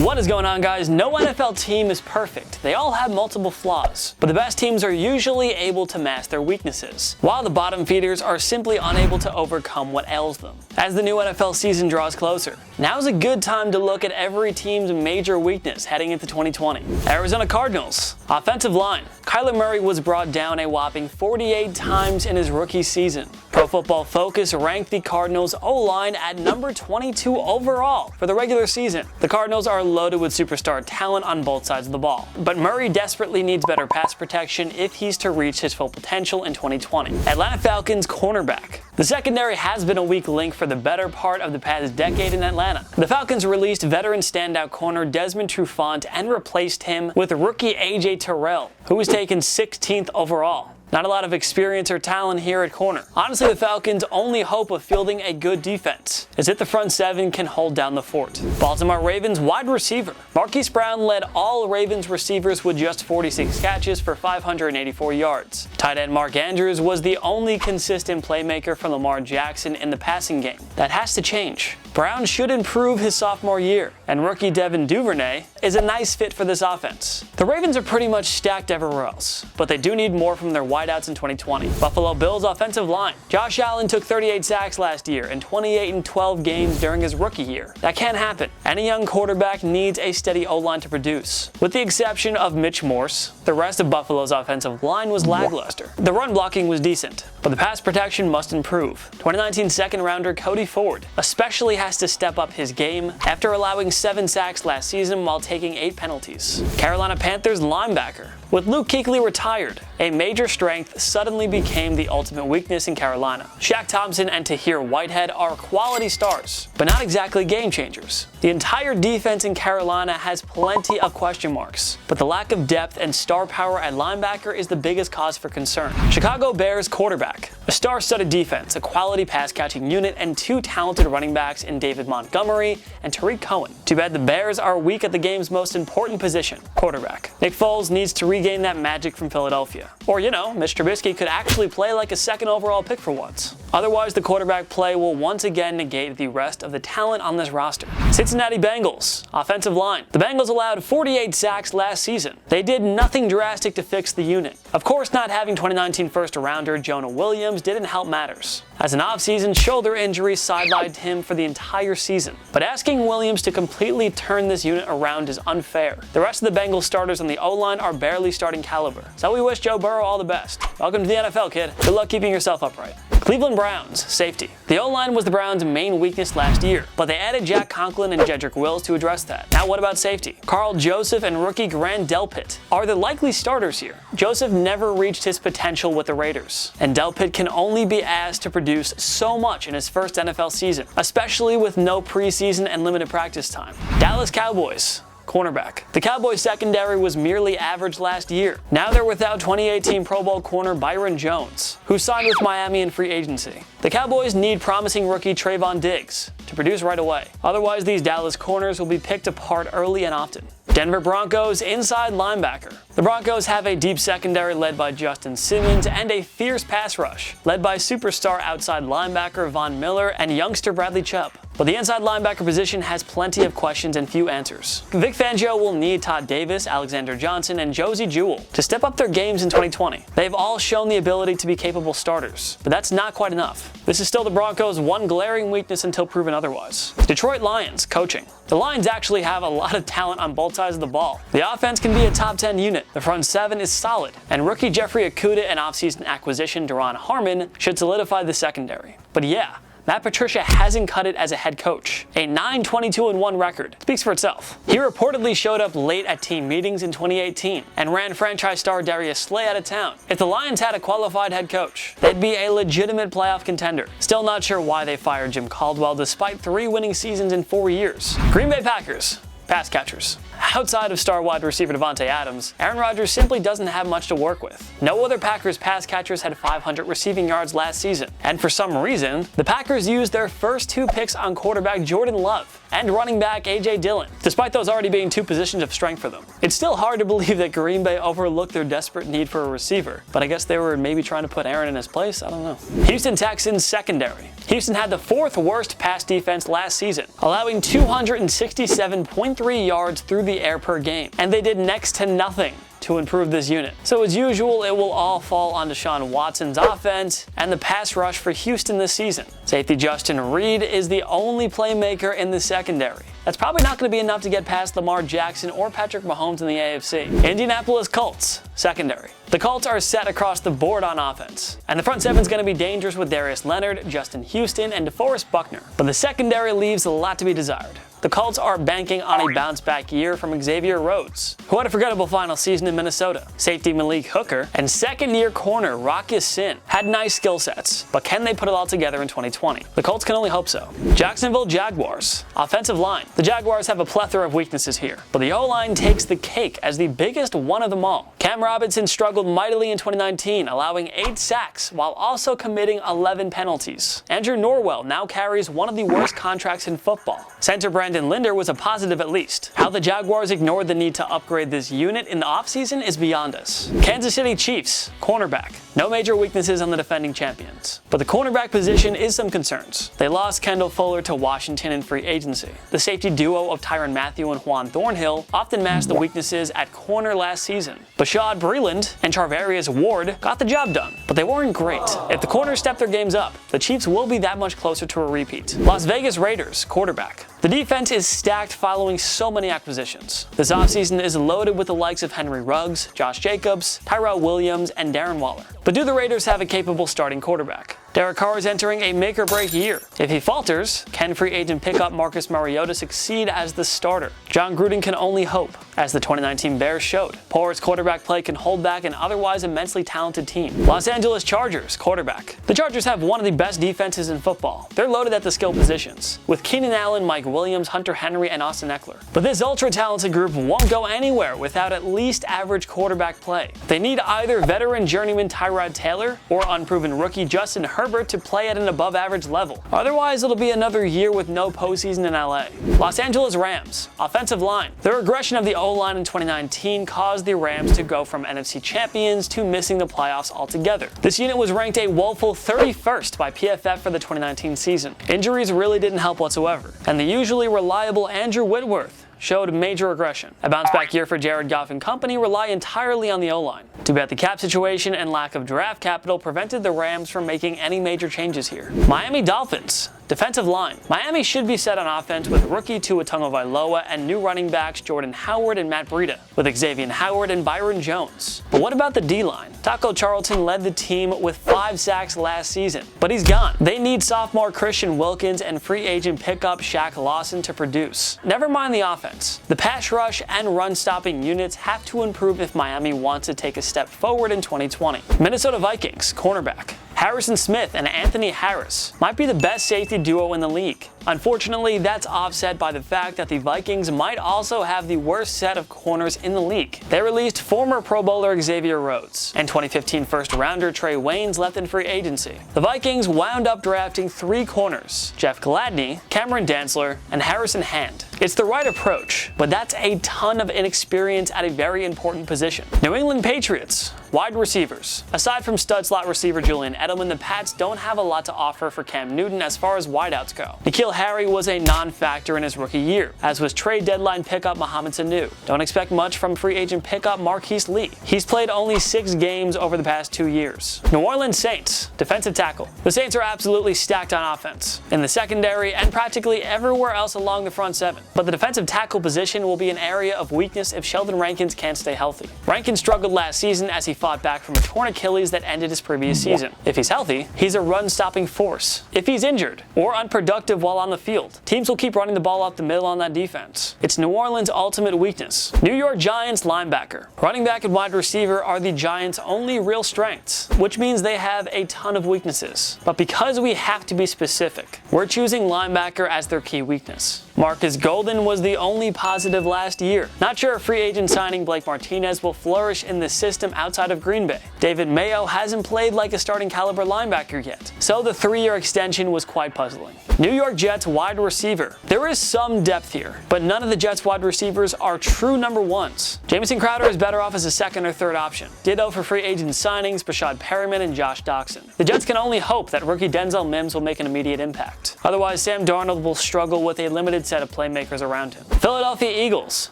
What is going on, guys? No NFL team is perfect. They all have multiple flaws, but the best teams are usually able to mask their weaknesses, while the bottom feeders are simply unable to overcome what ails them. As the new NFL season draws closer, now's a good time to look at every team's major weakness heading into 2020. Arizona Cardinals. Offensive line. Kyler Murray was brought down a whopping 48 times in his rookie season. Pro Football Focus ranked the Cardinals O-line at number 22 overall for the regular season. The Cardinals are loaded with superstar talent on both sides of the ball, but Murray desperately needs better pass protection if he's to reach his full potential in 2020. Atlanta Falcons cornerback. The secondary has been a weak link for the better part of the past decade in Atlanta. The Falcons released veteran standout corner Desmond Trufant and replaced him with rookie A.J. Terrell, who was taken 16th overall. Not a lot of experience or talent here at corner. Honestly, the Falcons' only hope of fielding a good defense is if the front seven can hold down the fort. Baltimore Ravens wide receiver. Marquise Brown led all Ravens receivers with just 46 catches for 584 yards. Tight end Mark Andrews was the only consistent playmaker for Lamar Jackson in the passing game. That has to change. Brown should improve his sophomore year, and rookie Devin Duvernay is a nice fit for this offense. The Ravens are pretty much stacked everywhere else, but they do need more from their wideouts in 2020. Buffalo Bills offensive line. Josh Allen took 38 sacks last year and 28 in 12 games during his rookie year. That can't happen. Any young quarterback needs a steady O-line to produce. With the exception of Mitch Morse, the rest of Buffalo's offensive line was lackluster. The run blocking was decent, but the pass protection must improve. 2019 second-rounder Cody Ford especially has to step up his game after allowing 7 sacks last season while taking 8 penalties. Carolina Panthers linebacker. With Luke Kuechly retired, a major strength suddenly became the ultimate weakness in Carolina. Shaq Thompson and Tahir Whitehead are quality stars, but not exactly game changers. The entire defense in Carolina has plenty of question marks, but the lack of depth and star power at linebacker is the biggest cause for concern. Chicago Bears quarterback. A star-studded defense, a quality pass-catching unit, and 2 talented running backs in David Montgomery and Tariq Cohen. Too bad the Bears are weak at the game's most important position, quarterback. Nick Foles needs to regain that magic from Philadelphia. Or, Mitch Trubisky could actually play like a second overall pick for once. Otherwise, the quarterback play will once again negate the rest of the talent on this roster. Cincinnati Bengals. Offensive line. The Bengals allowed 48 sacks last season. They did nothing drastic to fix the unit. Of course, not having 2019 first-rounder Jonah Williams didn't help matters, as an off-season shoulder injury sidelined him for the entire season. But asking Williams to completely turn this unit around is unfair. The rest of the Bengals starters on the O-line are barely starting caliber, so we wish Joe Burrow all the best. Welcome to the NFL, kid. Good luck keeping yourself upright. Cleveland Browns, safety. The O-line was the Browns' main weakness last year, but they added Jack Conklin and Jedrick Wills to address that. Now what about safety? Carl Joseph and rookie Grant Delpit are the likely starters here. Joseph never reached his potential with the Raiders, and Delpit can only be asked to produce so much in his first NFL season, especially with no preseason and limited practice time. Dallas Cowboys. Cornerback. The Cowboys secondary was merely average last year. Now they're without 2018 Pro Bowl corner Byron Jones, who signed with Miami in free agency. The Cowboys need promising rookie Trayvon Diggs to produce right away. Otherwise, these Dallas corners will be picked apart early and often. Denver Broncos inside linebacker. The Broncos have a deep secondary led by Justin Simmons and a fierce pass rush led by superstar outside linebacker Von Miller and youngster Bradley Chubb. But the inside linebacker position has plenty of questions and few answers. Vic Fangio will need Todd Davis, Alexander Johnson, and Josie Jewell to step up their games in 2020. They've all shown the ability to be capable starters, but that's not quite enough. This is still the Broncos' one glaring weakness until proven otherwise. Detroit Lions, coaching. The Lions actually have a lot of talent on both sides of the ball. The offense can be a top 10 unit, the front seven is solid, and rookie Jeffrey Okudah and offseason acquisition Daron Harmon should solidify the secondary. But yeah, Matt Patricia hasn't cut it as a head coach. A 9-22-1 record speaks for itself. He reportedly showed up late at team meetings in 2018 and ran franchise star Darius Slay out of town. If the Lions had a qualified head coach, they'd be a legitimate playoff contender. Still not sure why they fired Jim Caldwell despite 3 winning seasons in 4 years. Green Bay Packers. Pass catchers. Outside of star wide receiver Davante Adams, Aaron Rodgers simply doesn't have much to work with. No other Packers pass catchers had 500 receiving yards last season, and for some reason, the Packers used their first 2 picks on quarterback Jordan Love. and running back A.J. Dillon, despite those already being two positions of strength for them. It's still hard to believe that Green Bay overlooked their desperate need for a receiver, but I guess they were maybe trying to put Aaron in his place, I don't know. Houston Texans secondary. Houston had the 4th worst pass defense last season, allowing 267.3 yards through the air per game, and they did next to nothing to improve this unit. So as usual, it will all fall on Deshaun Watson's offense and the pass rush for Houston this season. Safety Justin Reed is the only playmaker in the secondary. That's probably not going to be enough to get past Lamar Jackson or Patrick Mahomes in the AFC. Indianapolis Colts secondary. The Colts are set across the board on offense, and the front seven is going to be dangerous with Darius Leonard, Justin Houston, and DeForest Buckner. But the secondary leaves a lot to be desired. The Colts are banking on a bounce-back year from Xavier Rhodes, who had a forgettable final season in Minnesota. Safety Malik Hooker and second-year corner Rocky Sin had nice skill sets, but can they put it all together in 2020? The Colts can only hope so. Jacksonville Jaguars. Offensive line. The Jaguars have a plethora of weaknesses here, but the O-line takes the cake as the biggest one of them all. Cam Robinson struggled mightily in 2019, allowing 8 sacks while also committing 11 penalties. Andrew Norwell now carries one of the worst contracts in football. Center Brandon Linder was a positive at least. How the Jaguars ignored the need to upgrade this unit in the offseason is beyond us. Kansas City Chiefs, cornerback. No major weaknesses on the defending champions, but the cornerback position is some concerns. They lost Kendall Fuller to Washington in free agency. The safety duo of Tyrann Mathieu and Juan Thornhill often masked the weaknesses at corner last season. Bashad Breeland and Charvarius Ward got the job done, but they weren't great. If the corners step their games up, the Chiefs will be that much closer to a repeat. Las Vegas Raiders, quarterback. The defense is stacked following so many acquisitions. This offseason is loaded with the likes of Henry Ruggs, Josh Jacobs, Tyrell Williams, and Darren Waller. But do the Raiders have a capable starting quarterback? Derek Carr is entering a make-or-break year. If he falters, can free agent pickup Marcus Mariota succeed as the starter? John Gruden can only hope, as the 2019 Bears showed. Porous quarterback play can hold back an otherwise immensely talented team. Los Angeles Chargers, quarterback. The Chargers have one of the best defenses in football. They're loaded at the skill positions, with Keenan Allen, Mike Williams, Hunter Henry, and Austin Eckler. But this ultra-talented group won't go anywhere without at least average quarterback play. They need either veteran journeyman Tyrod Taylor or unproven rookie Justin Herbert to play at an above-average level. Otherwise, it'll be another year with no postseason in LA. Los Angeles Rams, offensive line. The regression of the O-line in 2019 caused the Rams to go from NFC champions to missing the playoffs altogether. This unit was ranked a woeful 31st by PFF for the 2019 season. Injuries really didn't help whatsoever, and the usually reliable Andrew Whitworth showed major regression. A bounce-back year for Jared Goff and company rely entirely on the O-line. Too bad the cap situation and lack of draft capital prevented the Rams from making any major changes here. Miami Dolphins. Defensive line. Miami should be set on offense with rookie Tua Tagovailoa and new running backs Jordan Howard and Matt Breida, with Xavier Howard and Byron Jones. But what about the D-line? Taco Charlton led the team with 5 sacks last season, but he's gone. They need sophomore Christian Wilkins and free agent pickup Shaq Lawson to produce. Never mind the offense. The pass rush and run-stopping units have to improve if Miami wants to take a step forward in 2020. Minnesota Vikings, cornerback. Harrison Smith and Anthony Harris might be the best safety duo in the league. Unfortunately, that's offset by the fact that the Vikings might also have the worst set of corners in the league. They released former Pro Bowler Xavier Rhodes, and 2015 first-rounder Trey Waynes left in free agency. The Vikings wound up drafting 3 corners: Jeff Gladney, Cameron Dantzler, and Harrison Hand. It's the right approach, but that's a ton of inexperience at a very important position. New England Patriots, wide receivers. Aside from stud slot receiver Julian Edelman, the Pats don't have a lot to offer for Cam Newton as far as wideouts go. N'Keal Harry was a non-factor in his rookie year, as was trade deadline pickup Mohamed Sanu. Don't expect much from free agent pickup Marquise Lee. He's played only 6 games over the past 2 years. New Orleans Saints, defensive tackle. The Saints are absolutely stacked on offense, in the secondary and practically everywhere else along the front seven. But the defensive tackle position will be an area of weakness if Sheldon Rankins can't stay healthy. Rankins struggled last season as he fought back from a torn Achilles that ended his previous season. If he's healthy, he's a run-stopping force. If he's injured or unproductive while on the field, teams will keep running the ball up the middle on that defense. It's New Orleans' ultimate weakness. New York Giants linebacker. Running back and wide receiver are the Giants' only real strengths, which means they have a ton of weaknesses. But because we have to be specific, we're choosing linebacker as their key weakness. Marcus Golden was the only positive last year. Not sure if free agent signing Blake Martinez will flourish in the system outside of Green Bay. David Mayo hasn't played like a starting caliber linebacker yet, so the 3-year extension was quite puzzling. New York Jets wide receiver. There is some depth here, but none of the Jets wide receivers are true number ones. Jamison Crowder is better off as a second or third option. Ditto for free agent signings Brashad Perriman and Josh Doxson. The Jets can only hope that rookie Denzel Mims will make an immediate impact. Otherwise, Sam Darnold will struggle with a limited set of playmakers around him. Philadelphia Eagles,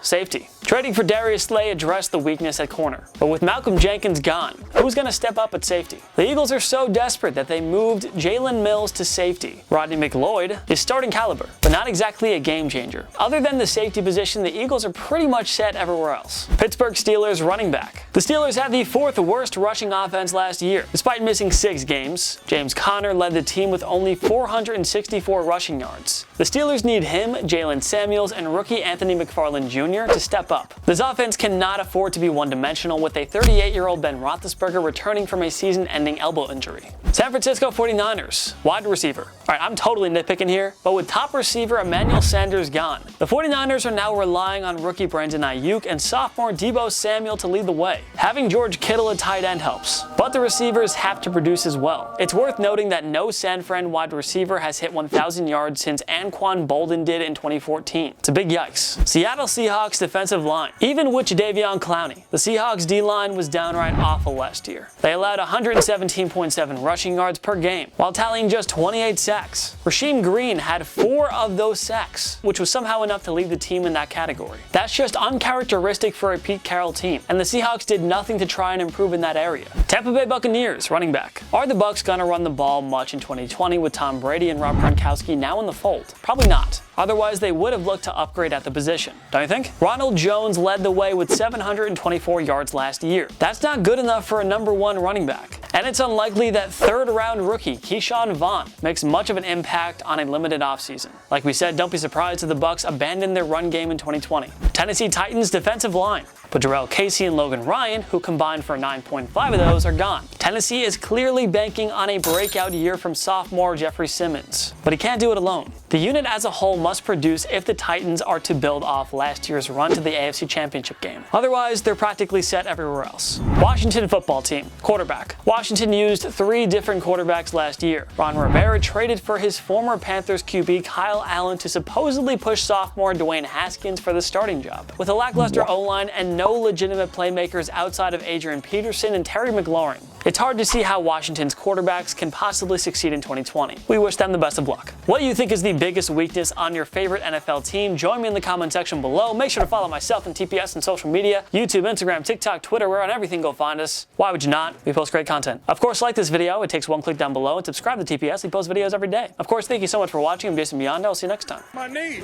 safety. Trading for Darius Slay addressed the weakness at corner, but with Malcolm Jenkins gone, who's going to step up at safety? The Eagles are so desperate that they moved Jalen Mills to safety. Rodney McLeod is starting caliber, but not exactly a game changer. Other than the safety position, the Eagles are pretty much set everywhere else. Pittsburgh Steelers running back. The Steelers had the 4th worst rushing offense last year. Despite missing 6 games, James Conner led the team with only 464 rushing yards. The Steelers need him, Jalen Samuels, and rookie Anthony McFarland Jr. to step up. This offense cannot afford to be one-dimensional with a 38-year-old Ben Roethlisberger returning from a season-ending elbow injury. San Francisco 49ers, wide receiver. Alright, I'm totally nitpicking here, but with top receiver Emmanuel Sanders gone, the 49ers are now relying on rookie Brandon Ayuk and sophomore Deebo Samuel to lead the way. Having George Kittle at tight end helps, but the receivers have to produce as well. It's worth noting that no San Fran wide receiver has hit 1,000 yards since Anquan Boldin did in 2014. It's a big yikes. Seattle Seahawks defensive line. Even with Jadeveon Clowney, the Seahawks D-line was downright awful last year. They allowed 117.7 rushing yards per game, while tallying just 28 sacks. Rasheem Green had 4 of those sacks, which was somehow enough to lead the team in that category. That's just uncharacteristic for a Pete Carroll team, and the Seahawks did nothing to try and improve in that area. Tampa Bay Buccaneers running back. Are the Bucs gonna run the ball much in 2020 with Tom Brady and Rob Gronkowski now in the fold? Probably not. Otherwise, they would have looked to upgrade at the position, don't you think? Ronald Jones led the way with 724 yards last year. That's not good enough for a number 1 running back. And it's unlikely that 3rd-round rookie Keyshawn Vaughn makes much of an impact on a limited offseason. Like we said, don't be surprised if the Bucs abandon their run game in 2020. Tennessee Titans defensive line. But Jarrell Casey and Logan Ryan, who combined for 9.5 of those, are gone. Tennessee is clearly banking on a breakout year from sophomore Jeffrey Simmons, but he can't do it alone. The unit as a whole must produce if the Titans are to build off last year's run to the AFC Championship game. Otherwise, they're practically set everywhere else. Washington football team, quarterback. Washington used 3 different quarterbacks last year. Ron Rivera traded for his former Panthers QB Kyle Allen to supposedly push sophomore Dwayne Haskins for the starting job. With a lackluster O-line and no legitimate playmakers outside of Adrian Peterson and Terry McLaurin, it's hard to see how Washington's quarterbacks can possibly succeed in 2020. We wish them the best of luck. What do you think is the biggest weakness on your favorite NFL team? Join me in the comment section below. Make sure to follow myself and TPS on social media, YouTube, Instagram, TikTok, Twitter, we're on everything, go find us. Why would you not? We post great content. Of course, like this video, it takes 1 click down below, and subscribe to TPS, we post videos every day. Of course, thank you so much for watching. I'm Jason Biondo, I'll see you next time. My knee.